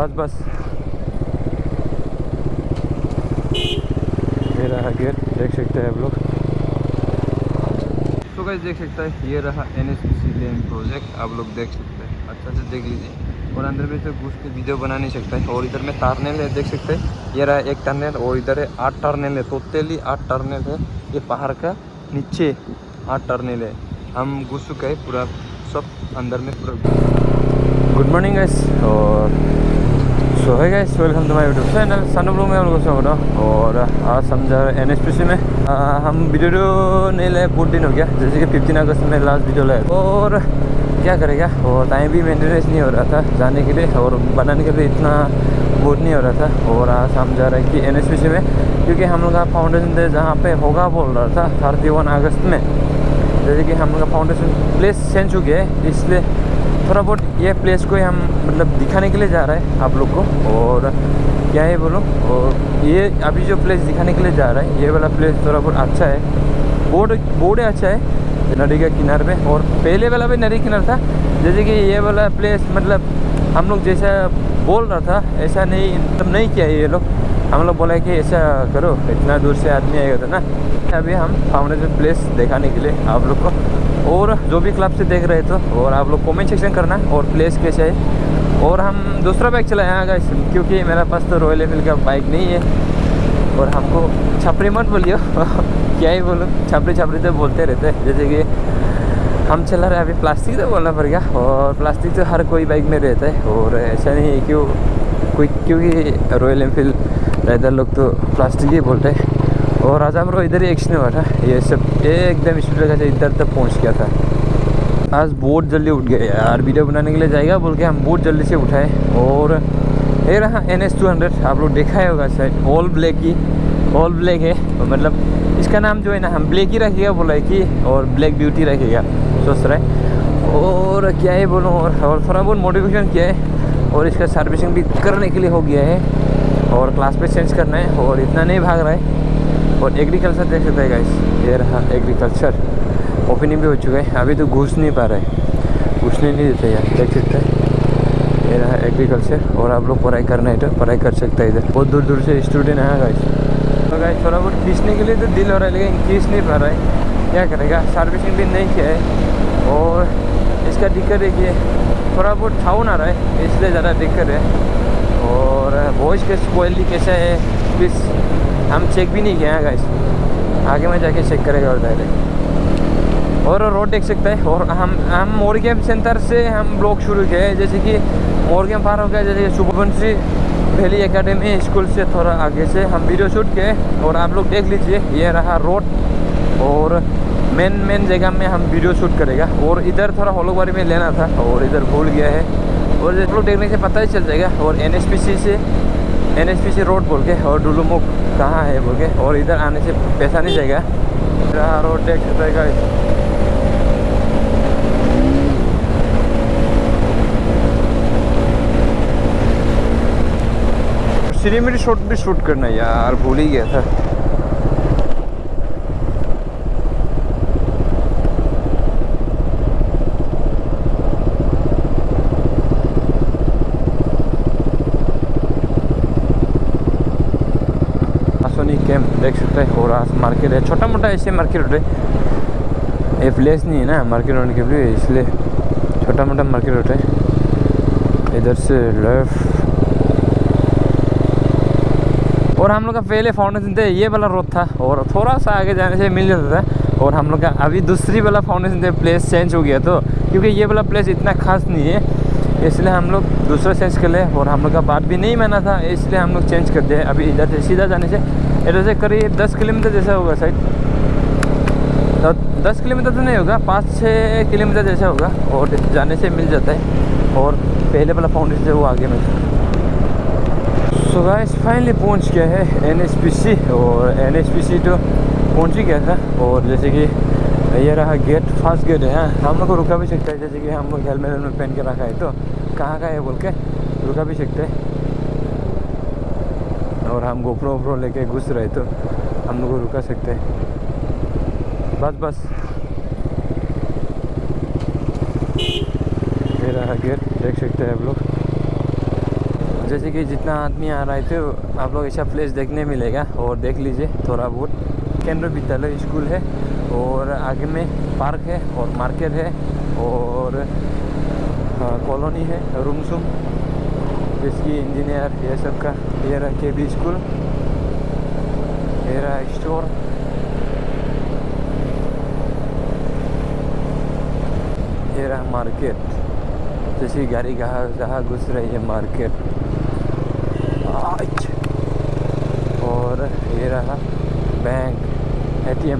बस ये रहा गेट, देख सकते हैं आप लोग। तो गाइस देख सकते हैं ये रहा NSPC लेन प्रोजेक्ट, आप लोग देख सकते हैं, अच्छा से देख लीजिए। और अंदर में तो घुस के वीडियो बना नहीं सकता है। और इधर में टर्नल है, देख सकते हैं ये रहा एक टर्नल, और इधर है 8 टर्नल है, टोटली 8 टर्नल है। ये पहाड़ का नीचे 8 टर्नल है। हम घुस चुके हैं पूरा, सब अंदर में पूरा। गुड मॉर्निंग गाइस, और सो है guys, welcome to my YouTube channel Sanu blog में आप लोगों को स्वागत। और आज हम जा रहे हैं NSPC में। हम वीडियो नहीं लाए, बहुत दिन हो गया, जैसे कि 15 अगस्त में लास्ट वीडियो लाया। और क्या करेगा, और टाइम भी मेंटेनेंस नहीं हो रहा था जाने के लिए, और बनाने के लिए इतना बोझ नहीं हो रहा था। और आज हम जा रहे हैं कि NSPC में, क्योंकि हम लोग का फाउंडेशन डे जहाँ पे होगा बोल रहा था 31 अगस्त में। जैसे कि हम लोग का फाउंडेशन प्लेस चेंज हो गया है, इसलिए थोड़ा बहुत ये प्लेस को हम मतलब दिखाने के लिए जा रहा है आप लोग को। और क्या है बोलो, और ये अभी जो प्लेस दिखाने के लिए जा रहा है, ये वाला प्लेस थोड़ा बहुत अच्छा है, बोर्ड अच्छा है नदी के किनारे पे। और पहले वाला भी नदी किनारा था, जैसे कि ये वाला प्लेस मतलब हम लोग जैसा बोल रहा था ऐसा नहीं, मतलब नहीं किया ये लोग। हम लोग बोला कि ऐसा करो, इतना दूर से आदमी आएगा था ना। अभी हम फाउंडेशन प्लेस दिखाने के लिए आप लोग को, और जो भी क्लब से देख रहे थे, और आप लोग कमेंट सेक्शन करना और प्लेस कैसे है। और हम दूसरा बाइक चलाया गाइस, क्योंकि मेरा पास तो रॉयल एनफील्ड का बाइक नहीं है। और हमको छपरी मत बोलियो क्या ही बोलो, छपरी तो बोलते रहते हैं। जैसे कि हम चला रहे अभी प्लास्टिक तो बोलना पड़ेगा, और प्लास्टिक तो हर कोई बाइक में रहता है। और ऐसा नहीं है क्योंकि रॉयल एनफील्ड राइडर लोग तो प्लास्टिक ही बोलते हैं। और आज हम लोग इधर ही एक्शन हुआ था, ये सब एकदम स्पीड का इधर तक पहुंच गया था। आज बहुत जल्दी उठ गए यार, वीडियो बनाने के लिए जाएगा बोल के हम बहुत जल्दी से उठाए। और ये रहा NS200, आप लोग देखा ही होगा शायद, ऑल ब्लैक है। मतलब इसका नाम जो है ना, हम ब्लैक ही रखिएगा बोला है कि, और ब्लैक ब्यूटी रखिएगा सोच रहा है। और क्या है बोलो, और थोड़ा बहुत मॉडिफिकेशन किया है, और इसका सर्विसिंग भी करने के लिए हो गया है, और क्लास पे चेंज करना है, और इतना नहीं भाग रहा है। और एग्रीकल्चर देख सकते हैं गाइस, ये रहा एग्रीकल्चर, ओपनिंग भी हो चुका है। अभी तो घुस नहीं पा रहा है, घुसने नहीं देते यार, देख सकते हैं ये रहा एग्रीकल्चर। और आप लोग पढ़ाई करना है तो पढ़ाई कर सकते हैं, इधर बहुत दूर दूर से स्टूडेंट है गाइस। तो गाइस थोड़ा बहुत खींचने के लिए तो दिल हो रहा है, लेकिन खींच नहीं पा रहा है, क्या करेगा, सर्विसिंग भी नहीं किया है। और इसका दिक्कत है कि थोड़ा बहुत छाव ना रहा है, इसलिए ज़्यादा दिक्कत है। और वॉइस के क्वालिटी कैसा है प्लीज़ हम चेक भी नहीं किया है गाइस, आगे में जाके चेक करेगा और डायरेक्ट। और रोड देख सकता है। और हम मोरगेम सेंटर से हम ब्लॉग शुरू किए, जैसे कि मोरगेम पार हो गया, जैसे कि सुबनश्री वैली एकेडमी स्कूल से थोड़ा आगे से हम वीडियो शूट किए। और आप लोग देख लीजिए ये रहा रोड, और मेन जगह में हम वीडियो शूट करेगा। और इधर थोड़ा होलोबारी में लेना था, और इधर भूल गया है, और आप लोग देखने से पता ही चल जाएगा। और NSPC रोड बोल के, और डुलुमुख कहाँ है बोल के, और इधर आने से पैसा नहीं जाएगा। रोड देख सकते हैं गाइस, सिनेमेटिक शॉट भी शूट करना यार, भूल ही गया था। कैंप देख सकते हैं, और आज मार्केट है, छोटा मोटा ऐसे मार्केट होता है, ये प्लेस नहीं है ना मार्केट होने के लिए, इसलिए छोटा मोटा मार्केट होता है। इधर से लेफ्ट, और हम लोग का पहले फाउंडेशन थे ये वाला रोड था, और थोड़ा सा आगे जाने से मिल जाता था। और हम लोग का अभी दूसरी वाला फाउंडेशन थे, प्लेस चेंज हो गया, तो क्योंकि ये वाला प्लेस इतना खास नहीं है, इसलिए हम लोग दूसरा चेंज कर ले। और हम लोग का बात भी नहीं माना था, इसलिए हम लोग चेंज कर दिए। अभी इधर से सीधा जाने से, इधर से करीब 10 किलोमीटर जैसा होगा शायद, 10 किलोमीटर तो नहीं होगा, 5-6 किलोमीटर जैसा होगा, और जाने से मिल जाता है। और पहले वाला फाउंडेशन है वो आगे में। सो गाइस फाइनली पहुंच गया है NSPC, और NSPC तो पहुंच ही गया था। और जैसे कि ये रहा गेट, फर्स्ट गेट है, हम लोग को रुका भी सकता है, जैसे कि हम लोग हेलमेट पहन के रखा है, तो कहाँ का है बोल के रुका भी सकते हैं। और हम गोप्रो लेके घुस रहे, तो हम लोग को रुका सकते हैं। बस ये रहा गेट, देख सकते हैं आप लोग। जैसे कि जितना आदमी आ रहे थे आप लोग ऐसा प्लेस देखने मिलेगा। और देख लीजिए थोड़ा बहुत केंद्र विद्यालय स्कूल है और आगे में पार्क है और मार्केट है और कॉलोनी है रूमसुम जिसकी इंजीनियर ये सब का। ये रहा KB स्कूल, ये रहा स्टोर, ये रहा मार्केट। जैसी गाड़ी जहाँ घुस रही है मार्केट। और ये रहा बैंक, ATM।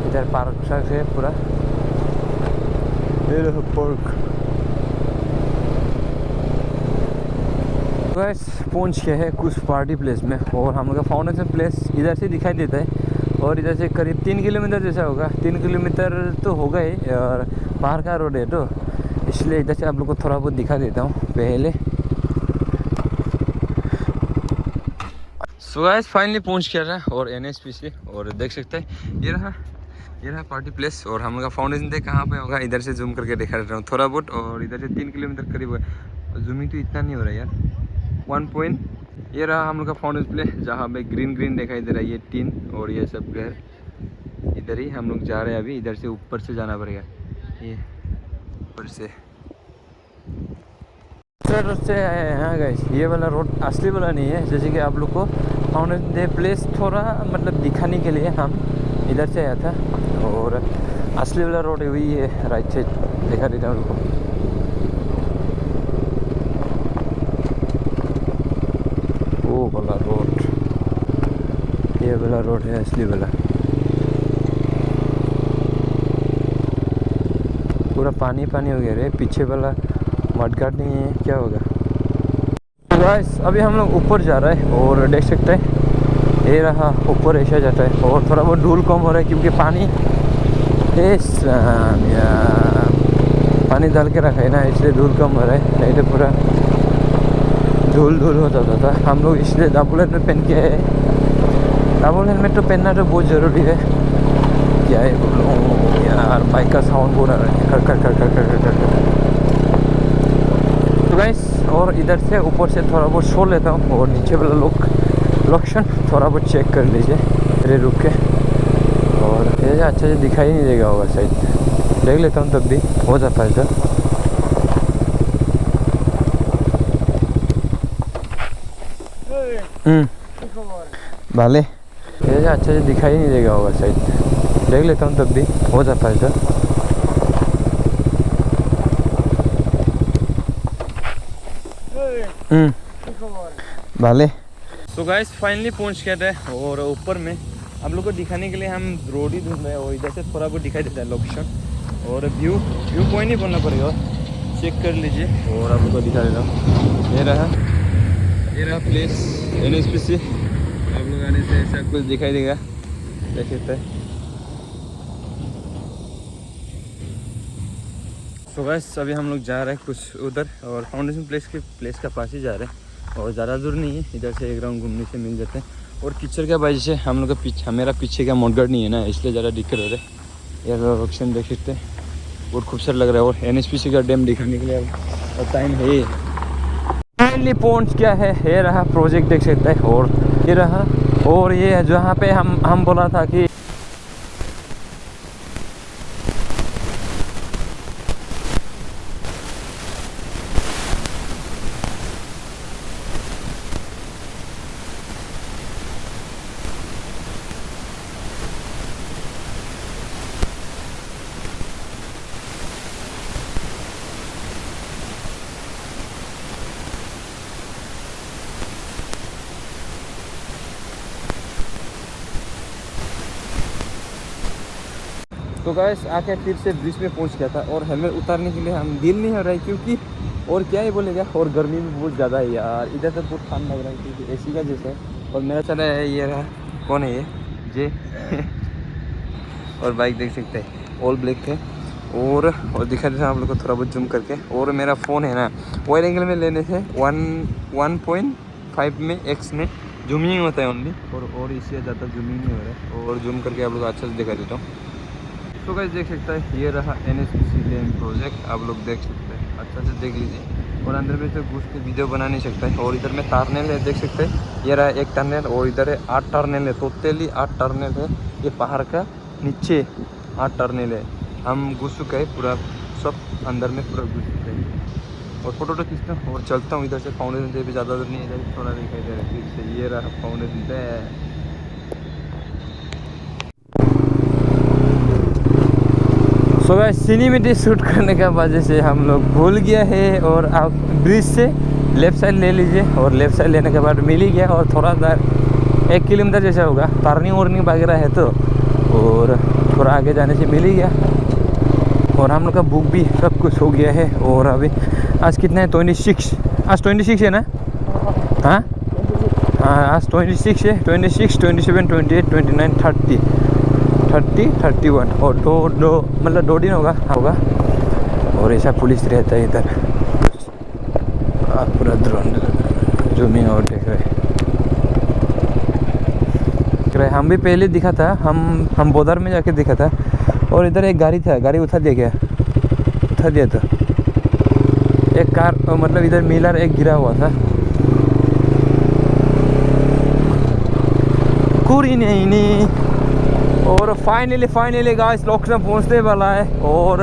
इधर पार्क है पूरा, ये रहा पार्क। बस पहुंच गए हैं कुछ पार्टी प्लेस में और हम लोग का फाउंडेशन प्लेस इधर से दिखाई देता है और इधर से करीब 3 किलोमीटर जैसा होगा। 3 किलोमीटर तो होगा ही और बाहर का रोड है तो इसलिए इधर से आप लोग को थोड़ा बहुत दिखा देता हूँ पहले। सो गाइस फाइनली पहुंच गया है और NSPC और देख सकते हैं ये रहा पार्टी प्लेस। और हम लोग का फाउंडेशन थे कहाँ पे होगा, इधर से जूम करके दिखा देता हूँ थोड़ा बहुत। और इधर से 3 किलोमीटर करीब है। जूमिंग तो इतना नहीं हो रहा है यार। 1 पॉइंट ये रहा हम लोग का फाउंडेशन प्लेस जहाँ पे ग्रीन दिखाई दे रहा है। ये टीन और ये सब घर इधर ही हम लोग जा रहे हैं अभी। इधर से ऊपर से जाना पड़ेगा, ये ऊपर से रोड से हाँ गाइस। ये वाला रोड असली वाला नहीं है। जैसे कि आप लोग को फाउंडेशन डे प्लेस थोड़ा मतलब दिखाने के लिए हम इधर से आया था और असली वाला रोड वही है। राइट साइड दिखा देता हूँ उनको। वो वाला रोड, ये वाला रोड है असली वाला। पूरा पानी हो गया रे। पीछे वाला मडगार्ड नहीं है, क्या होगा। तो गाइस अभी हम लोग ऊपर जा रहे हैं और देख सकते हैं ये रहा ऊपर ऐसा जाता है और थोड़ा बहुत धूल कम हो रहा है क्योंकि पानी डाल के रखा है ना, इसलिए धूल कम हो रहा है। नहीं तो पूरा धूल हो जाता था। हम लोग इसलिए डबल हेलमेट पहन के आए। डबल हेलमेट तो पहनना तो बहुत ज़रूरी है। क्या है बोलो यार, बाइक का साउंड हो रहा है कर। तो गाइस और इधर से ऊपर से थोड़ा बहुत सो लेता हूँ और नीचे वाला लोकेशन थोड़ा बहुत चेक कर लीजिए फिर रुक के। और ये अच्छा से दिखाई नहीं देगा होगा शायद, देख लेता हूँ तब भी हो जाता है सर। भले ये अच्छा से दिखाई नहीं देगा होगा शायद, देख लेता हूँ तब भी हो जाता है सर। भले सो गाइस फाइनली पहुंच गए थे और ऊपर में आप लोग को दिखाने के लिए हम रोड ही ढूंढ रहे हैं और इधर से थोड़ा बहुत दिखाई देता है लोकेशन। और व्यू पॉइंट ही बोलना पड़ेगा, चेक कर लीजिए और आप लोग को दिखा देता हूँ। ये रहा प्लेस NSPC। आप लोग आने से ऐसा कुछ दिखाई देगा, देख सकते हैं। तो गाइस अभी हम लोग जा रहे हैं कुछ उधर और फाउंडेशन प्लेस का पास ही जा रहे हैं और ज़्यादा दूर नहीं है। इधर से एक राउंड घूमने से मिल जाते हैं। और कीचड़ के वजह से हम लोग का मेरा पीछे का मडगार्ड नहीं है ना, इसलिए ज़्यादा दिक्कत हो रहा है। यार लोकेशन देख सकते हैं, बहुत खूबसूरत लग रहा है। और NSPC का डैम दिखाने के लिए अब टाइम है। फाइनली पहुंच गया है, ये रहा प्रोजेक्ट देख सकते हैं और ये रहा। और ये जहाँ पे हम बोला था कि तो गाइस आके फिर से ब्रिज पे पहुंच गया था और हेलमेट उतारने के लिए हम दिल नहीं हो रहा है क्योंकि और क्या ही बोलेगा। और गर्मी भी बहुत ज़्यादा है यार। इधर तो बहुत ठंड लग रहा है क्योंकि AC का जैसा है। और मेरा चला है ये रहा, कौन है ये जे और बाइक देख सकते हैं ऑल ब्लैक है। और दिखा देता हूँ आप लोग को थोड़ा बहुत जूम करके। और मेरा फ़ोन है ना वाइड एंगल में लेने से 1.5 में X में जूमिंग होता है ओनली। और इससे ज़्यादा जूमिंग नहीं हो रहा है। और जूम करके आप लोग अच्छा से दिखा देता हूँ। तो गाइस देख सकते हैं ये रहा NSPC लेन प्रोजेक्ट, आप लोग देख सकते हैं, अच्छा से देख लीजिए। और अंदर में तो घुस के वीडियो बना नहीं सकता है। और इधर में टर्नल है, देख सकते हैं, ये रहा एक टर्नल और इधर है 8 टर्नल है, टोटली 8 टर्नल है। ये पहाड़ का नीचे 8 टर्नल है। हम घुस चुके हैं पूरा, सब अंदर में पूरा घुस चुके हैं। और फोटो खींचता हूँ और चलता हूँ इधर से। फाउंडेशन से भी ज़्यादा दूर नहीं है, इधर थोड़ा दिखाई दे रहा है फिर से। ये रहा फाउंडेशन से। सो गाइस सिनेमैटिक शूट करने का वजह से हम लोग भूल गया है। और आप ब्रिज से लेफ़्ट साइड ले लीजिए, और लेफ़्ट साइड लेने के बाद मिल ही गया। और थोड़ा सा 1 किलोमीटर जैसा होगा, टर्निंग वर्निंग वगैरह है तो, और थोड़ा आगे जाने से मिल ही गया। और हम लोग का बुक भी सब कुछ हो गया है। और अभी आज कितना है, 26, आज 26 है ना? हाँ हाँ, आज 26 है। 26, 27, 28, 29, 30, 31 और दो मतलब 2 दिन होगा। और ऐसा पुलिस रहता है इधर। पूरा ड्रोन जूमिंग आउट देख रहे। हम भी पहले दिखा था, हम बोदर में जाके दिखा था। और इधर एक गाड़ी था, गाड़ी उठा दिया तो एक कार, मतलब इधर मिलर एक गिरा हुआ था। पूरी नहीं। और फाइनली गाइस लोकेशन पहुंचने वाला है। और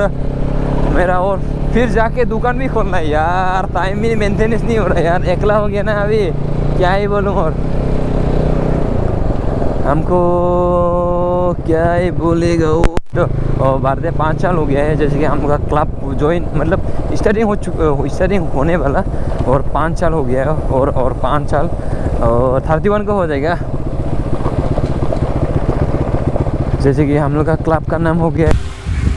मेरा और फिर जाके दुकान भी खोलना है यार। टाइम भी मेंटेनेंस नहीं हो रहा यार, अकेला हो गया ना अभी, क्या ही बोलूँ। और हमको क्या ही बोलेगा वो तो। और बारह 5 साल हो गया है जैसे कि हम लोग का क्लब ज्वाइन, मतलब स्टार्टिंग होने वाला। और 5 साल हो गया है। और 5 साल और 31 को हो जाएगा। जैसे कि हम लोग का क्लब का नाम हो गया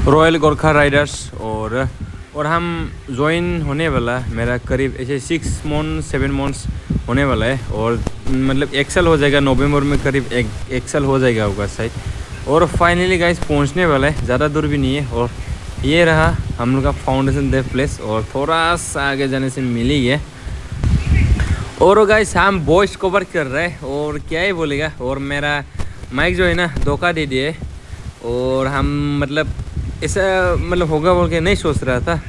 रॉयल गोरखा राइडर्स। और हम ज्वाइन होने वाला, मेरा करीब ऐसे 6 मंथ 7 मंथ्स होने वाला है। और मतलब 1 साल हो जाएगा, नवंबर में करीब 1 साल हो जाएगा होगा शायद। और फाइनली गाइस पहुंचने वाला है, ज़्यादा दूर भी नहीं है। और ये रहा हम लोग का फाउंडेशन देव प्लेस। और थोड़ा सा आगे जाने से मिल ही गया। और गाइस हम वॉइस कवर कर रहे हैं, और क्या ही बोलेगा। और मेरा माइक जो है ना धोखा दे दिए। और हम मतलब ऐसा मतलब होगा बोल के नहीं सोच रहा था।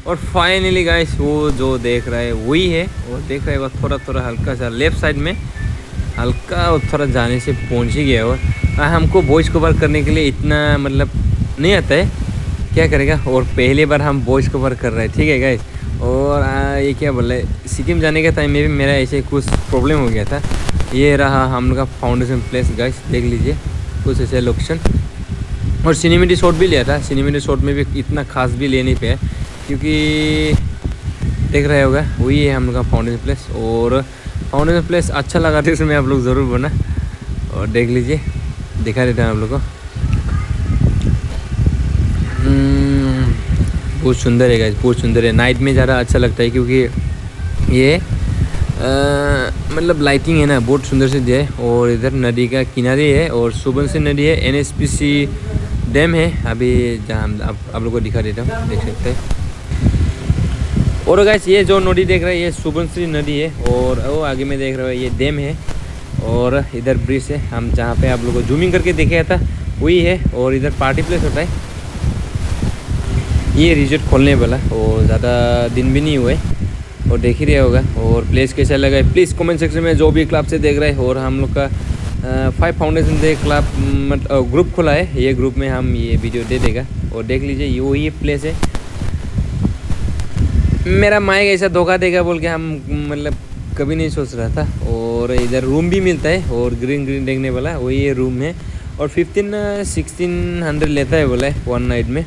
और फाइनली गाइस वो जो देख रहा है वही है। और देख रहे हो थोड़ा हल्का सा लेफ़्ट साइड में हल्का और थोड़ा जाने से पहुंच ही गया। और हमको वॉइस कवर करने के लिए इतना मतलब नहीं आता है, क्या करेगा। और पहली बार हम वॉइस कवर कर रहे हैं, ठीक है गाइस। और ये क्या बोल रहे, सिक्किम जाने के टाइम में भी मेरा ऐसे कुछ प्रॉब्लम हो गया था। ये रहा हम लोग का फाउंडेशन प्लेस गाइस, देख लीजिए कुछ ऐसे लोकेशन। और सिनेमैटिक शॉट भी लिया था, सिनेमैटिक शॉट में भी इतना खास भी ले नहीं पाया, क्योंकि देख रहे होगा वही है हम लोग का फाउंडेशन प्लेस। और फाउंडेशन प्लेस अच्छा लगा था, इसमें आप लोग ज़रूर बना। और देख लीजिए, दिखा देता हूँ आप लोग को। बहुत सुंदर है गाइस, बहुत सुंदर है। नाइट में ज़्यादा अच्छा लगता है, क्योंकि ये मतलब लाइटिंग है ना, बहुत सुंदर से दिया है। और इधर नदी का किनारे है, और सुबनसिरी नदी है, NSPC डैम है अभी जहाँ आप लोग को दिखा देता हूँ, देख सकते हैं। और गाइस ये जो नदी देख रहे हैं ये सुबनसिरी नदी है। और वो आगे में देख रहे हो ये डैम है। और इधर ब्रिज है, हम जहाँ पे आप लोग को जूमिंग करके देखा था वही है। और इधर पार्टी प्लेस होता है। ये रिजॉर्ट खोलने वाला, और ज़्यादा दिन भी नहीं हुए। और देख ही रहा होगा। और प्लेस कैसा लगा है प्लीज़ कमेंट सेक्शन में, जो भी क्लब से देख रहे हैं। और हम लोग का 5 फाउंडेशन डे क्लब मतलब ग्रुप खुला है, ये ग्रुप में हम ये वीडियो दे देगा। और देख लीजिए ये वही प्लेस है। मेरा माइक ऐसा धोखा देगा बोल के हम मतलब कभी नहीं सोच रहा था। और इधर रूम भी मिलता है, और ग्रीन देखने वाला वही ये रूम है। और 1500-1600 लेता है बोला है 1 नाइट में।